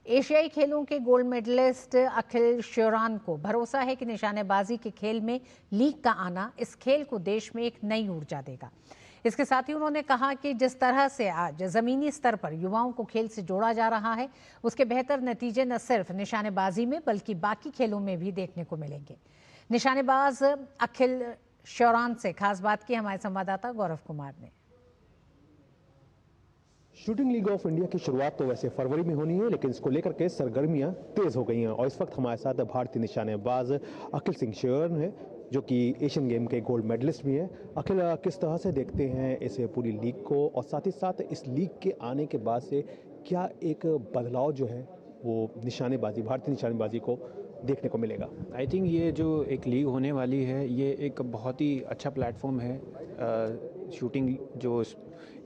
एशियाई खेलों के गोल्ड मेडलिस्ट अखिल श्योरान को भरोसा है कि निशानेबाजी के खेल में लीग का आना इस खेल को देश में एक नई ऊर्जा देगा। इसके साथ ही उन्होंने कहा कि जिस तरह से आज जमीनी स्तर पर युवाओं को खेल से जोड़ा जा रहा है, उसके बेहतर नतीजे न सिर्फ निशानेबाजी में बल्कि बाकी खेलों में भी देखने को मिलेंगे। निशानेबाज अखिल श्योरान से खास बात की हमारे संवाददाता गौरव कुमार ने। शूटिंग लीग ऑफ इंडिया की शुरुआत तो वैसे फरवरी में होनी है, लेकिन इसको लेकर के सरगर्मियां तेज हो गई हैं और इस वक्त हमारे साथ भारतीय निशानेबाज अखिल सिंह श्योरान है, जो कि एशियन गेम के गोल्ड मेडलिस्ट भी हैं। अखिल, किस तरह से देखते हैं इस पूरी लीग को और साथ ही साथ इस लीग के आने के बाद से क्या एक बदलाव जो है वो निशानेबाजी, भारतीय निशानेबाजी को देखने को मिलेगा? आई थिंक ये जो एक लीग होने वाली है, ये एक बहुत ही अच्छा प्लेटफॉर्म है। शूटिंग जो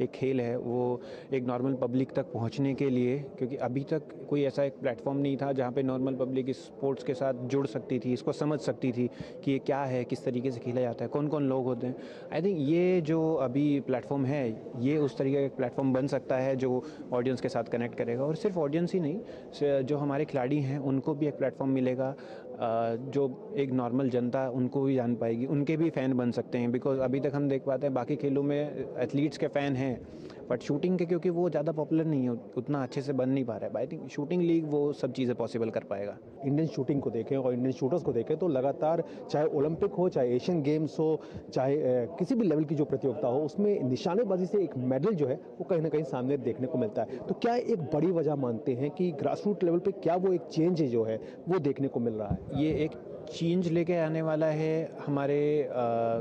एक खेल है वो एक नॉर्मल पब्लिक तक पहुंचने के लिए, क्योंकि अभी तक कोई ऐसा एक प्लेटफॉर्म नहीं था जहां पे नॉर्मल पब्लिक इस स्पोर्ट्स के साथ जुड़ सकती थी, इसको समझ सकती थी कि ये क्या है, किस तरीके से खेला जाता है, कौन कौन लोग होते हैं। आई थिंक ये जो अभी प्लेटफॉर्म है, ये उस तरीके का प्लेटफॉर्म बन सकता है जो ऑडियंस के साथ कनेक्ट करेगा। और सिर्फ ऑडियंस ही नहीं, जो हमारे खिलाड़ी हैं उनको भी एक प्लेटफॉर्म मिलेगा, जो एक नॉर्मल जनता उनको भी जान पाएगी, उनके भी फ़ैन बन सकते हैं। बिकॉज अभी तक हम देख पाते हैं बाकी खेलों में एथलीट्स के फ़ैन हैं, बट शूटिंग के क्योंकि वो ज़्यादा पॉपुलर नहीं है, उतना अच्छे से बन नहीं पा रहा है। आई थिंक शूटिंग लीग वो सब चीज़ें पॉसिबल कर पाएगा। इंडियन शूटिंग को देखें और इंडियन शूटर्स को देखें तो लगातार, चाहे ओलंपिक हो, चाहे एशियन गेम्स हो, चाहे किसी भी लेवल की जो प्रतियोगिता हो, उसमें निशानेबाजी से एक मेडल जो है वो कहीं ना कहीं सामने देखने को मिलता है। तो क्या एक बड़ी वजह मानते हैं कि ग्रास रूट लेवल पे क्या वो एक चेंज जो है वो देखने को मिल रहा है? ये एक चेंज लेके आने वाला है हमारे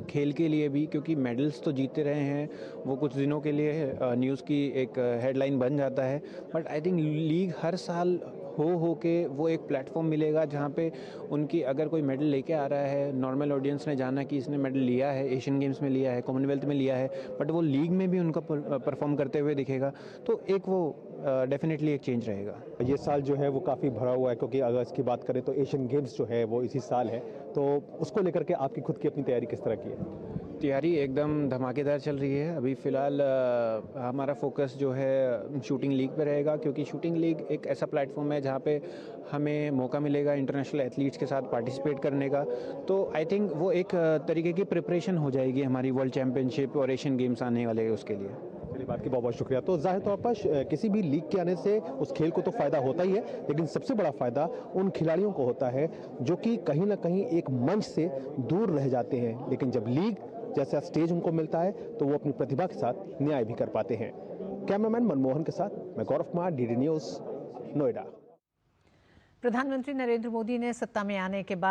खेल के लिए भी, क्योंकि मेडल्स तो जीतते रहे हैं, वो कुछ दिनों के लिए न्यूज़ की एक हेडलाइन बन जाता है। बट आई थिंक लीग हर साल हो के वो एक प्लेटफॉर्म मिलेगा जहाँ पे उनकी अगर कोई मेडल लेके आ रहा है, नॉर्मल ऑडियंस ने जाना कि इसने मेडल लिया है, एशियन गेम्स में लिया है, कॉमनवेल्थ में लिया है, बट वो लीग में भी उनका परफॉर्म करते हुए दिखेगा, तो एक वो डेफिनेटली एक चेंज रहेगा। ये साल जो है वो काफ़ी भरा हुआ है, क्योंकि अगर इसकी बात करें तो एशियन गेम्स जो है वो इसी साल है, तो उसको लेकर के आपकी खुद की अपनी तैयारी किस तरह की है? तैयारी एकदम धमाकेदार चल रही है। अभी फ़िलहाल हमारा फोकस जो है शूटिंग लीग पे रहेगा, क्योंकि शूटिंग लीग एक ऐसा प्लेटफॉर्म है जहाँ पे हमें मौका मिलेगा इंटरनेशनल एथलीट्स के साथ पार्टिसिपेट करने का। तो आई थिंक वो एक तरीके की प्रिपरेशन हो जाएगी हमारी वर्ल्ड चैम्पियनशिप और एशियन गेम्स आने वाले हैं उसके लिए। मेरी बात की बहुत बहुत शुक्रिया। तो जाहिर तौर पर किसी भी लीग के आने से उस खेल को तो फ़ायदा होता ही है, लेकिन सबसे बड़ा फ़ायदा उन खिलाड़ियों को होता है जो कि कहीं ना कहीं एक मंच से दूर रह जाते हैं, लेकिन जब लीग जैसा स्टेज उनको मिलता है तो वो अपनी प्रतिभा के साथ न्याय भी कर पाते हैं। कैमरामैन मनमोहन के साथ मैं गौरव कुमार, डीडी न्यूज़, नोएडा। प्रधानमंत्री नरेंद्र मोदी ने सत्ता में आने के बाद